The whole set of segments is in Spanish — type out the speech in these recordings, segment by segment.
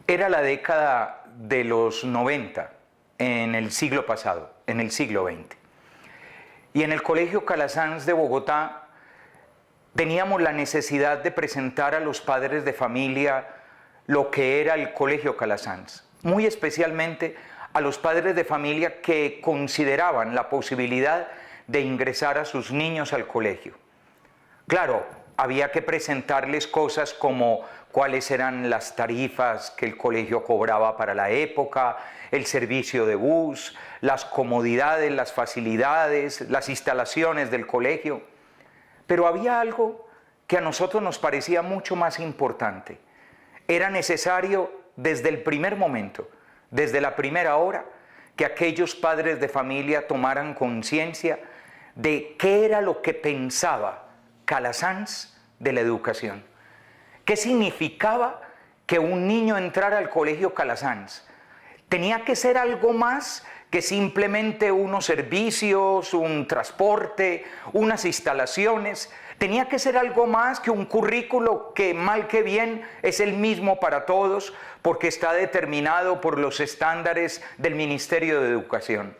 Era la década de los 90 en el siglo pasado, en el siglo XX. Y en el Colegio Calasanz de Bogotá teníamos la necesidad de presentar a los padres de familia lo que era el Colegio Calasanz, muy especialmente a los padres de familia que consideraban la posibilidad de ingresar a sus niños al colegio. Claro, había que presentarles cosas como cuáles eran las tarifas que el colegio cobraba para la época, el servicio de bus, las comodidades, las facilidades, las instalaciones del colegio. Pero había algo que a nosotros nos parecía mucho más importante. Era necesario desde el primer momento, desde la primera hora, que aquellos padres de familia tomaran conciencia de qué era lo que pensaba Calasanz de la educación. ¿Qué significaba que un niño entrara al Colegio Calasanz? Tenía que ser algo más que simplemente unos servicios, un transporte, unas instalaciones. Tenía que ser algo más que un currículo que mal que bien es el mismo para todos porque está determinado por los estándares del Ministerio de Educación.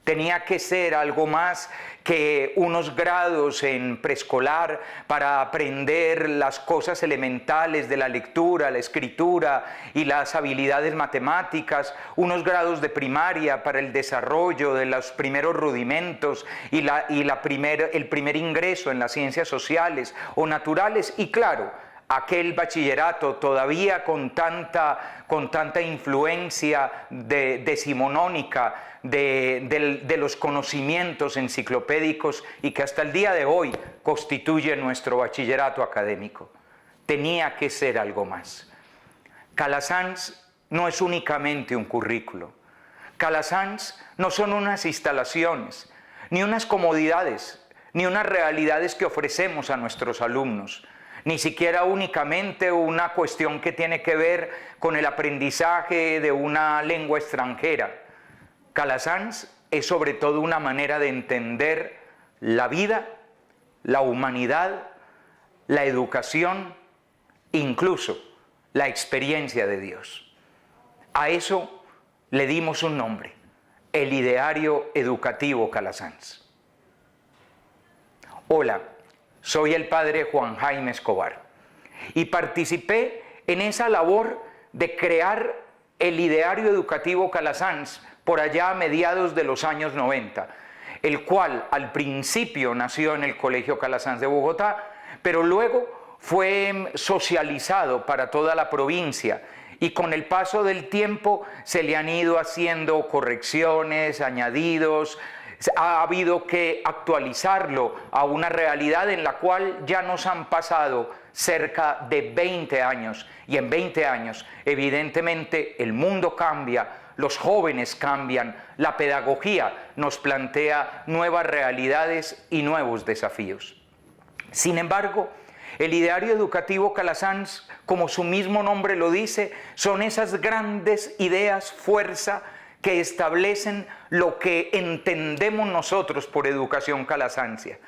Tenía que ser algo más que unos grados en preescolar para aprender las cosas elementales de la lectura, la escritura y las habilidades matemáticas, unos grados de primaria para el desarrollo de los primeros rudimentos y el primer ingreso en las ciencias sociales o naturales y claro, aquel bachillerato todavía con tanta influencia decimonónica de los conocimientos enciclopédicos y que hasta el día de hoy constituye nuestro bachillerato académico. Tenía que ser algo más. Calasanz no es únicamente un currículo. Calasanz no son unas instalaciones, ni unas comodidades, ni unas realidades que ofrecemos a nuestros alumnos. Ni siquiera únicamente una cuestión que tiene que ver con el aprendizaje de una lengua extranjera. Calasanz es sobre todo una manera de entender la vida, la humanidad, la educación, incluso la experiencia de Dios. A eso le dimos un nombre, el Ideario Educativo Calasanz. Hola. Soy el padre Juan Jaime Escobar y participé en esa labor de crear el Ideario Educativo Calasanz por allá a mediados de los años 90, el cual al principio nació en el Colegio Calasanz de Bogotá, pero luego fue socializado para toda la provincia y con el paso del tiempo se le han ido haciendo correcciones, añadidos. Ha habido que actualizarlo a una realidad en la cual ya nos han pasado cerca de 20 años y en 20 años evidentemente el mundo cambia, los jóvenes cambian, la pedagogía nos plantea nuevas realidades y nuevos desafíos. Sin embargo, el Ideario Educativo Calasanz, como su mismo nombre lo dice, son esas grandes ideas, fuerza, que establecen lo que entendemos nosotros por educación calasanzia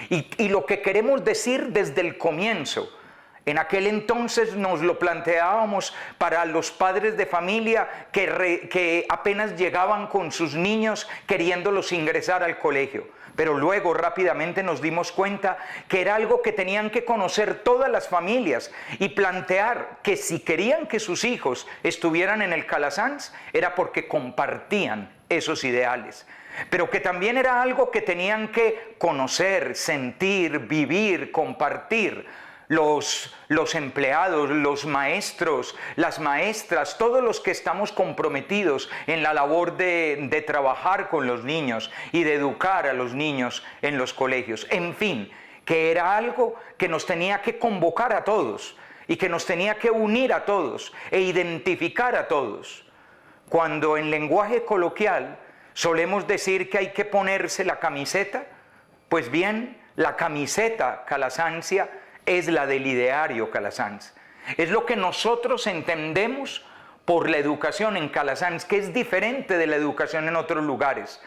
y lo que queremos decir desde el comienzo. En aquel entonces nos lo planteábamos para los padres de familia que apenas llegaban con sus niños queriéndolos ingresar al colegio. Pero luego rápidamente nos dimos cuenta que era algo que tenían que conocer todas las familias y plantear que si querían que sus hijos estuvieran en el Calasanz era porque compartían esos ideales. Pero que también era algo que tenían que conocer, sentir, vivir, compartir. Los empleados, los maestros, las maestras, todos los que estamos comprometidos en la labor de trabajar con los niños y de educar a los niños en los colegios. En fin, que era algo que nos tenía que convocar a todos y que nos tenía que unir a todos e identificar a todos. Cuando en lenguaje coloquial solemos decir que hay que ponerse la camiseta, pues bien, la camiseta calasanzia es la del Ideario Calasanz. Es lo que nosotros entendemos por la educación en Calasanz, que es diferente de la educación en otros lugares.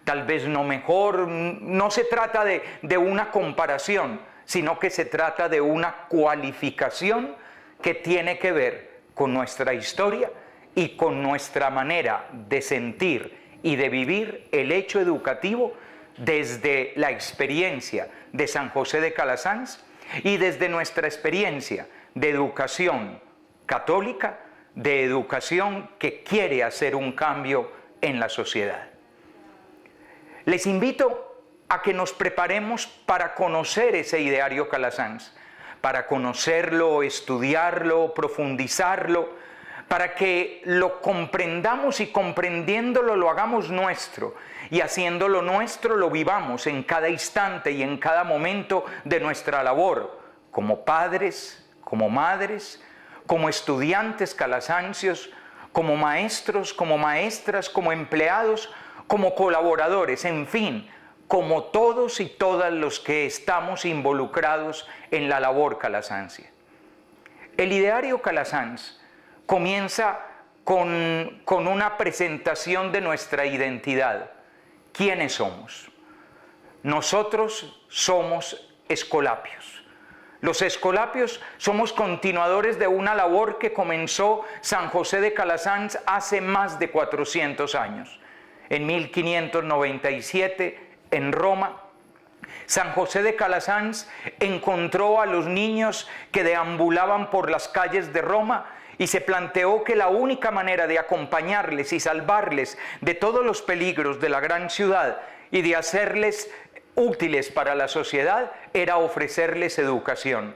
Tal vez no mejor, no se trata de una comparación, sino que se trata de una cualificación que tiene que ver con nuestra historia y con nuestra manera de sentir y de vivir el hecho educativo desde la experiencia de San José de Calasanz y desde nuestra experiencia de educación católica, de educación que quiere hacer un cambio en la sociedad. Les invito a que nos preparemos para conocer ese ideario Calasanz, para conocerlo, estudiarlo, profundizarlo, para que lo comprendamos y comprendiéndolo lo hagamos nuestro y haciéndolo nuestro lo vivamos en cada instante y en cada momento de nuestra labor, como padres, como madres, como estudiantes calasancios, como maestros, como maestras, como empleados, como colaboradores, en fin, como todos y todas los que estamos involucrados en la labor calasancia. El ideario Calasanz comienza con una presentación de nuestra identidad. ¿Quiénes somos? Nosotros somos escolapios. Los escolapios somos continuadores de una labor que comenzó San José de Calasanz hace más de 400 años. En 1597, en Roma, San José de Calasanz encontró a los niños que deambulaban por las calles de Roma y se planteó que la única manera de acompañarles y salvarles de todos los peligros de la gran ciudad y de hacerles útiles para la sociedad era ofrecerles educación,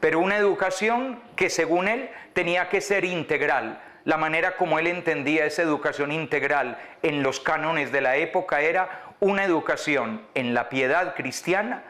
pero una educación que según él tenía que ser integral. La manera como él entendía esa educación integral en los cánones de la época era una educación en la piedad cristiana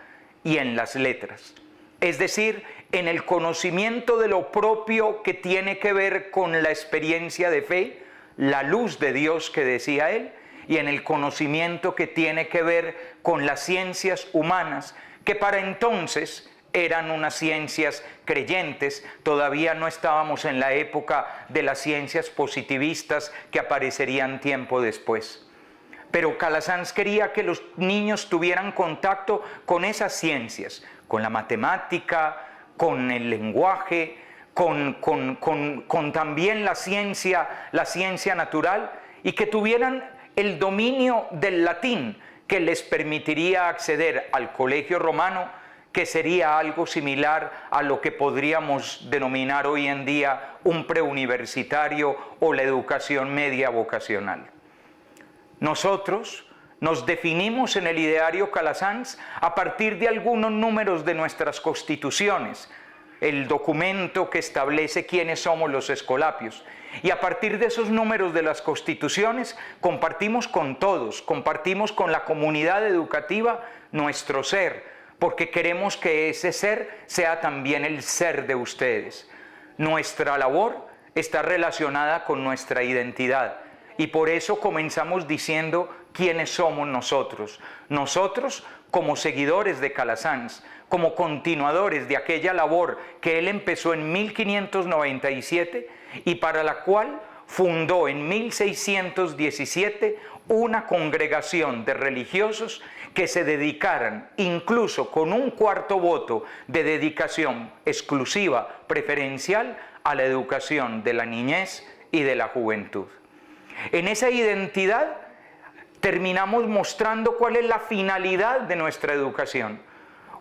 y en las letras. Es decir, en el conocimiento de lo propio que tiene que ver con la experiencia de fe, la luz de Dios que decía él, y en el conocimiento que tiene que ver con las ciencias humanas, que para entonces eran unas ciencias creyentes, todavía no estábamos en la época de las ciencias positivistas que aparecerían tiempo después. Pero Calasanz quería que los niños tuvieran contacto con esas ciencias, con la matemática, con el lenguaje, con también la ciencia natural, y que tuvieran el dominio del latín que les permitiría acceder al colegio romano, que sería algo similar a lo que podríamos denominar hoy en día un preuniversitario o la educación media vocacional. Nosotros nos definimos en el ideario Calasanz a partir de algunos números de nuestras constituciones, el documento que establece quiénes somos los escolapios. Y a partir de esos números de las constituciones compartimos con todos, compartimos con la comunidad educativa nuestro ser, porque queremos que ese ser sea también el ser de ustedes. Nuestra labor está relacionada con nuestra identidad y por eso comenzamos diciendo quiénes somos nosotros. Nosotros como seguidores de Calasanz, como continuadores de aquella labor que él empezó en 1597 y para la cual fundó en 1617 una congregación de religiosos que se dedicaran, incluso con un cuarto voto de dedicación exclusiva, preferencial, a la educación de la niñez y de la juventud. En esa identidad terminamos mostrando cuál es la finalidad de nuestra educación.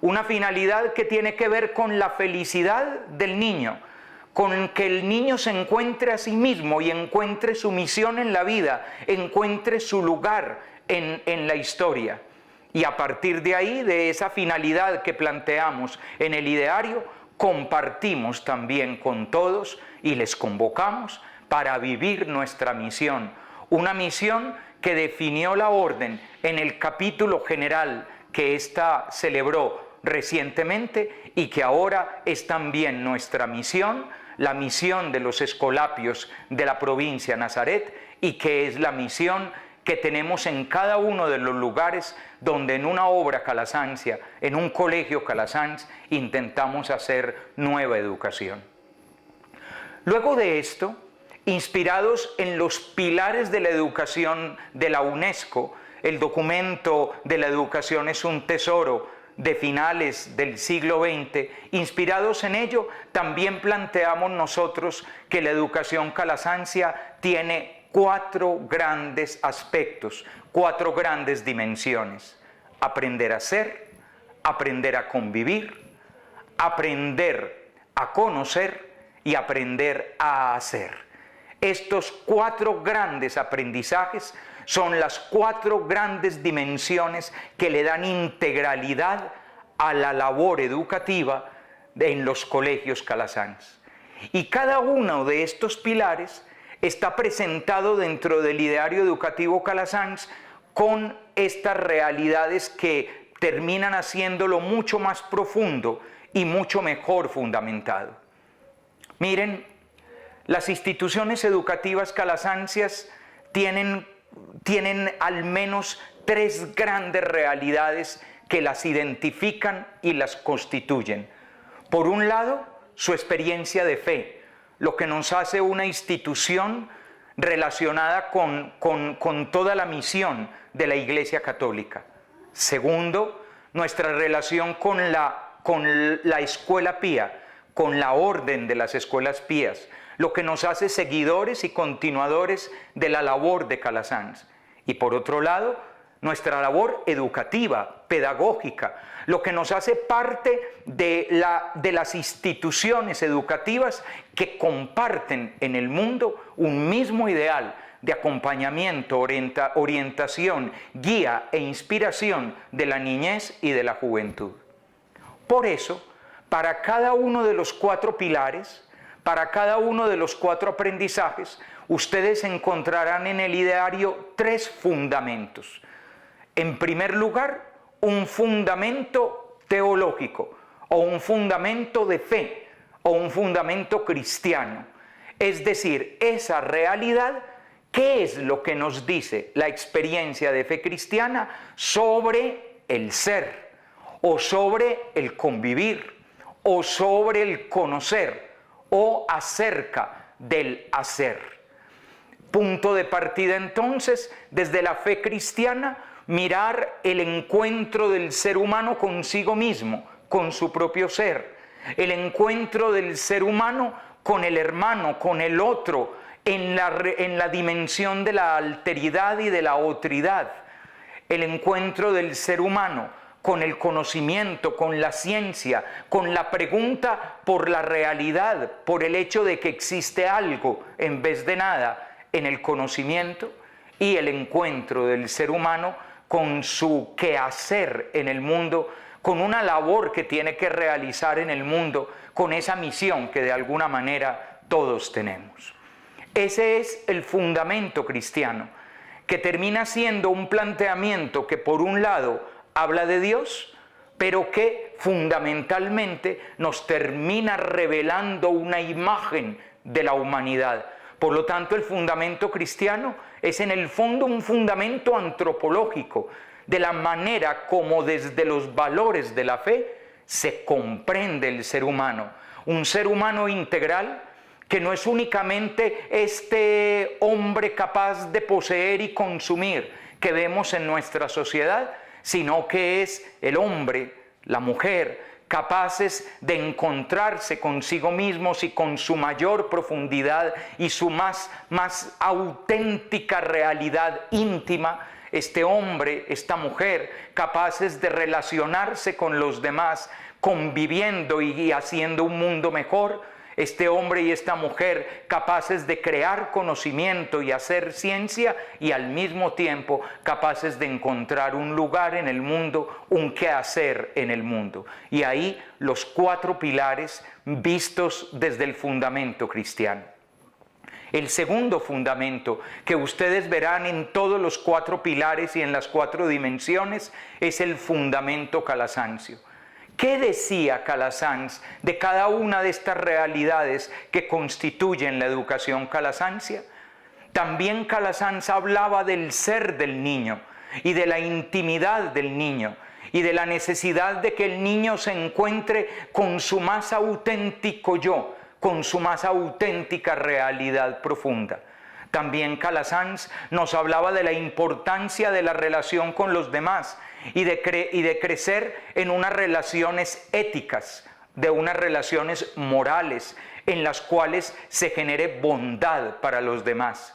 Una finalidad que tiene que ver con la felicidad del niño, con que el niño se encuentre a sí mismo y encuentre su misión en la vida, encuentre su lugar en la historia. Y a partir de ahí, de esa finalidad que planteamos en el ideario, compartimos también con todos y les convocamos para vivir nuestra misión. Una misión que definió la orden en el capítulo general que ésta celebró recientemente y que ahora es también nuestra misión, la misión de los escolapios de la provincia de Nazaret, y que es la misión que tenemos en cada uno de los lugares donde en una obra calasancia, en un colegio Calasanz, intentamos hacer nueva educación. Luego de esto, inspirados en los pilares de la educación de la UNESCO, el documento de la educación es un tesoro de finales del siglo XX, inspirados en ello, también planteamos nosotros que la educación calasanzia tiene 4 grandes aspectos, 4 grandes dimensiones: aprender a ser, aprender a convivir, aprender a conocer y aprender a hacer. Estos 4 grandes aprendizajes son las 4 grandes dimensiones que le dan integralidad a la labor educativa en los colegios Calasanz. Y cada uno de estos pilares está presentado dentro del ideario educativo Calasanz con estas realidades que terminan haciéndolo mucho más profundo y mucho mejor fundamentado. Miren, las instituciones educativas calasanzias tienen al menos 3 grandes realidades que las identifican y las constituyen. Por un lado, su experiencia de fe, lo que nos hace una institución relacionada con toda la misión de la Iglesia Católica. Segundo, nuestra relación con la escuela pía, con la orden de las escuelas pías, lo que nos hace seguidores y continuadores de la labor de Calasanz. Y por otro lado, nuestra labor educativa, pedagógica, lo que nos hace parte de las instituciones educativas que comparten en el mundo un mismo ideal de acompañamiento, orientación, guía e inspiración de la niñez y de la juventud. Por eso, para cada uno de los 4 pilares, para cada uno de los 4 aprendizajes, ustedes encontrarán en el ideario 3 fundamentos. En primer lugar, un fundamento teológico, o un fundamento de fe, o un fundamento cristiano. Es decir, esa realidad, ¿qué es lo que nos dice la experiencia de fe cristiana sobre el ser, o sobre el convivir, o sobre el conocer, o acerca del hacer? Punto de partida entonces, desde la fe cristiana, mirar el encuentro del ser humano consigo mismo, con su propio ser, el encuentro del ser humano con el hermano, con el otro, en la dimensión de la alteridad y de la otridad, el encuentro del ser humano con el conocimiento, con la ciencia, con la pregunta por la realidad, por el hecho de que existe algo en vez de nada en el conocimiento, y el encuentro del ser humano con su quehacer en el mundo, con una labor que tiene que realizar en el mundo, con esa misión que de alguna manera todos tenemos. Ese es el fundamento cristiano, que termina siendo un planteamiento que por un lado habla de Dios, pero que fundamentalmente nos termina revelando una imagen de la humanidad. Por lo tanto, el fundamento cristiano es en el fondo un fundamento antropológico de la manera como desde los valores de la fe se comprende el ser humano. Un ser humano integral que no es únicamente este hombre capaz de poseer y consumir que vemos en nuestra sociedad, sino que es el hombre, la mujer, capaces de encontrarse consigo mismos y con su mayor profundidad y su más auténtica realidad íntima. Este hombre, esta mujer, capaces de relacionarse con los demás, conviviendo y haciendo un mundo mejor. Este hombre y esta mujer capaces de crear conocimiento y hacer ciencia, y al mismo tiempo capaces de encontrar un lugar en el mundo, un quehacer en el mundo. Y ahí los 4 pilares vistos desde el fundamento cristiano. El segundo fundamento que ustedes verán en todos los 4 pilares y en las 4 dimensiones es el fundamento calasanzio. ¿Qué decía Calasanz de cada una de estas realidades que constituyen la educación calasanzia? También Calasanz hablaba del ser del niño y de la intimidad del niño y de la necesidad de que el niño se encuentre con su más auténtico yo, con su más auténtica realidad profunda. También Calasanz nos hablaba de la importancia de la relación con los demás y de crecer en unas relaciones éticas, de unas relaciones morales en las cuales se genere bondad para los demás.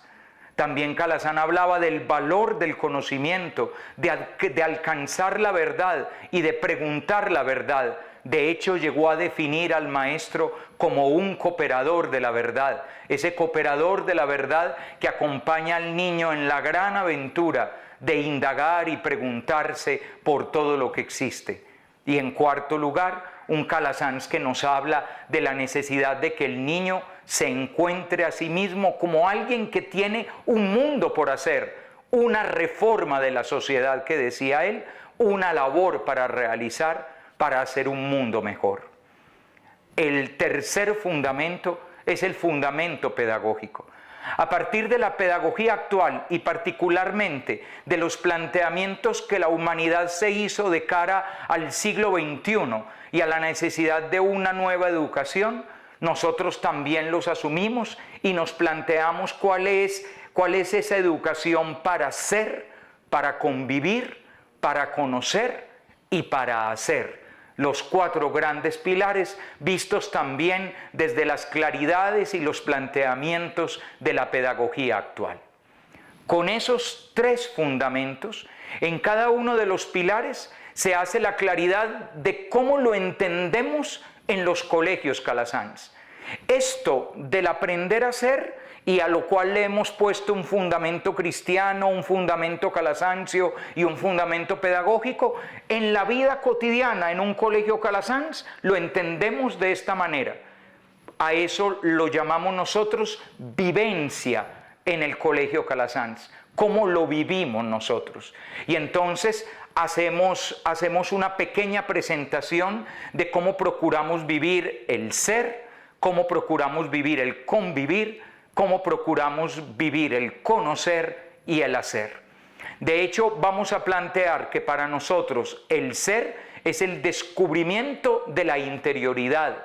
También Calasanz hablaba del valor del conocimiento, de alcanzar la verdad y de preguntar la verdad. De hecho, llegó a definir al maestro como un cooperador de la verdad, ese cooperador de la verdad que acompaña al niño en la gran aventura de indagar y preguntarse por todo lo que existe. Y en cuarto lugar, un Calasanz que nos habla de la necesidad de que el niño se encuentre a sí mismo como alguien que tiene un mundo por hacer, una reforma de la sociedad que decía él, una labor para realizar para hacer un mundo mejor. El tercer fundamento es el fundamento pedagógico. A partir de la pedagogía actual y particularmente de los planteamientos que la humanidad se hizo de cara al siglo XXI y a la necesidad de una nueva educación, nosotros también los asumimos y nos planteamos cuál es esa educación para ser, para convivir, para conocer y para hacer. Los cuatro grandes pilares vistos también desde las claridades y los planteamientos de la pedagogía actual. Con esos tres fundamentos, en cada uno de los pilares se hace la claridad de cómo lo entendemos en los colegios Calasanz. Esto del aprender a ser, y a lo cual le hemos puesto un fundamento cristiano, un fundamento calasancio y un fundamento pedagógico, en la vida cotidiana, en un colegio Calasanz, lo entendemos de esta manera. A eso lo llamamos nosotros vivencia en el colegio Calasanz, cómo lo vivimos nosotros. Y entonces hacemos una pequeña presentación de cómo procuramos vivir el ser, cómo procuramos vivir el convivir, cómo procuramos vivir el conocer y el hacer. De hecho, vamos a plantear que para nosotros el ser es el descubrimiento de la interioridad.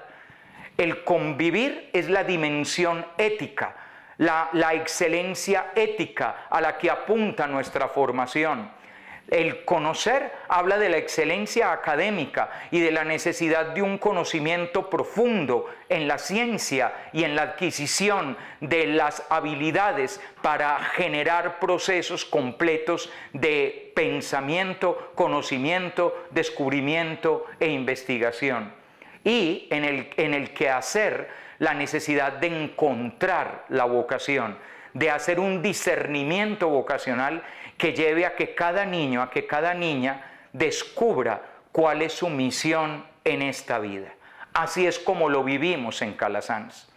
El convivir es la dimensión ética, la excelencia ética a la que apunta nuestra formación. El conocer habla de la excelencia académica y de la necesidad de un conocimiento profundo en la ciencia y en la adquisición de las habilidades para generar procesos completos de pensamiento, conocimiento, descubrimiento e investigación. Y en el quehacer, la necesidad de encontrar la vocación, de hacer un discernimiento vocacional que lleve a que cada niño, a que cada niña descubra cuál es su misión en esta vida. Así es como lo vivimos en Calasanz.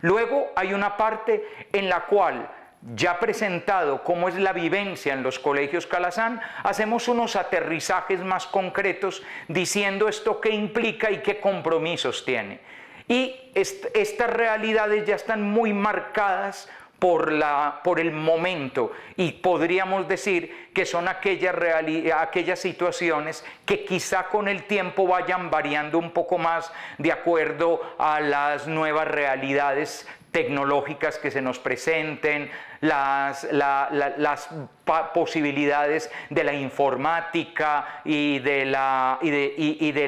Luego hay una parte en la cual, ya presentado cómo es la vivencia en los colegios Calasanz, hacemos unos aterrizajes más concretos diciendo esto qué implica y qué compromisos tiene. Y estas realidades ya están muy marcadas por el momento, y podríamos decir que son aquellas situaciones que quizá con el tiempo vayan variando un poco más de acuerdo a las nuevas realidades tecnológicas que se nos presenten, las posibilidades de la informática y de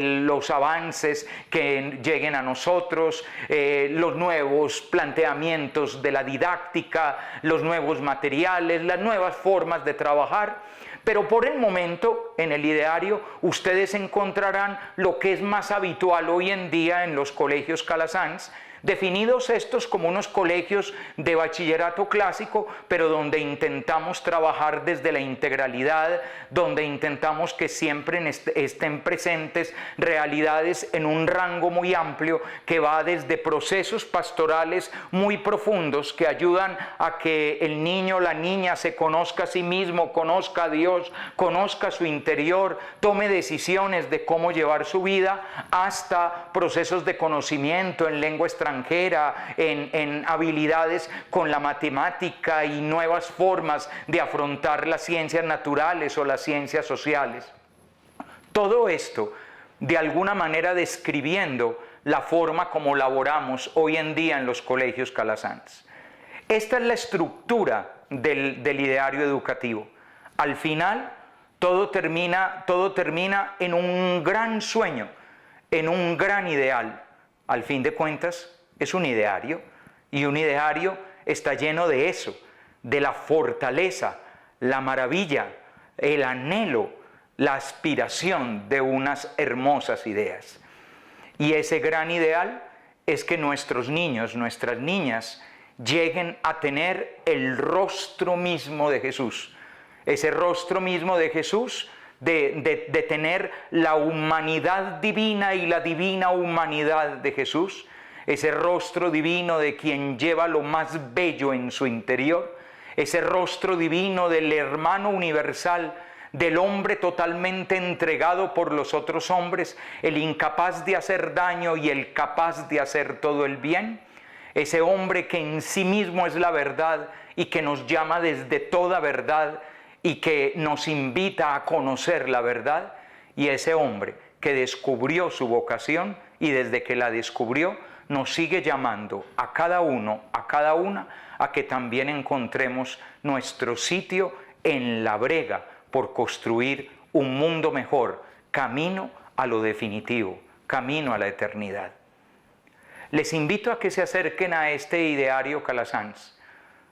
los avances que lleguen a nosotros, los nuevos planteamientos de la didáctica, los nuevos materiales, las nuevas formas de trabajar. Pero por el momento, en el ideario, ustedes encontrarán lo que es más habitual hoy en día en los colegios Calasanz, definidos estos como unos colegios de bachillerato clásico, pero donde intentamos trabajar desde la integralidad, donde intentamos que siempre estén presentes realidades en un rango muy amplio que va desde procesos pastorales muy profundos que ayudan a que el niño o la niña se conozca a sí mismo, conozca a Dios, conozca su interior, tome decisiones de cómo llevar su vida, hasta procesos de conocimiento en lengua extranjera, en habilidades con la matemática y nuevas formas de afrontar las ciencias naturales o las ciencias sociales. Todo esto, de alguna manera, describiendo la forma como laboramos hoy en día en los colegios Calasanz. Esta es la estructura del ideario educativo. Al final, todo termina en un gran sueño, en un gran ideal. Al fin de cuentas, es un ideario, y un ideario está lleno de eso, de la fortaleza, la maravilla, el anhelo, la aspiración de unas hermosas ideas. Y ese gran ideal es que nuestros niños, nuestras niñas, lleguen a tener el rostro mismo de Jesús. Ese rostro mismo de Jesús, de tener la humanidad divina y la divina humanidad de Jesús, ese rostro divino de quien lleva lo más bello en su interior, ese rostro divino del hermano universal, del hombre totalmente entregado por los otros hombres, el incapaz de hacer daño y el capaz de hacer todo el bien, ese hombre que en sí mismo es la verdad y que nos llama desde toda verdad y que nos invita a conocer la verdad, y ese hombre que descubrió su vocación y desde que la descubrió nos sigue llamando a cada uno, a cada una, a que también encontremos nuestro sitio en la brega por construir un mundo mejor, camino a lo definitivo, camino a la eternidad. Les invito a que se acerquen a este ideario Calasanz.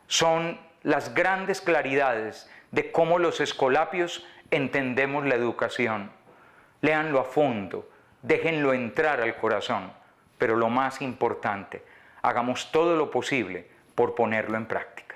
Son las grandes claridades de cómo los escolapios entendemos la educación. Léanlo a fondo, déjenlo entrar al corazón, pero lo más importante, hagamos todo lo posible por ponerlo en práctica.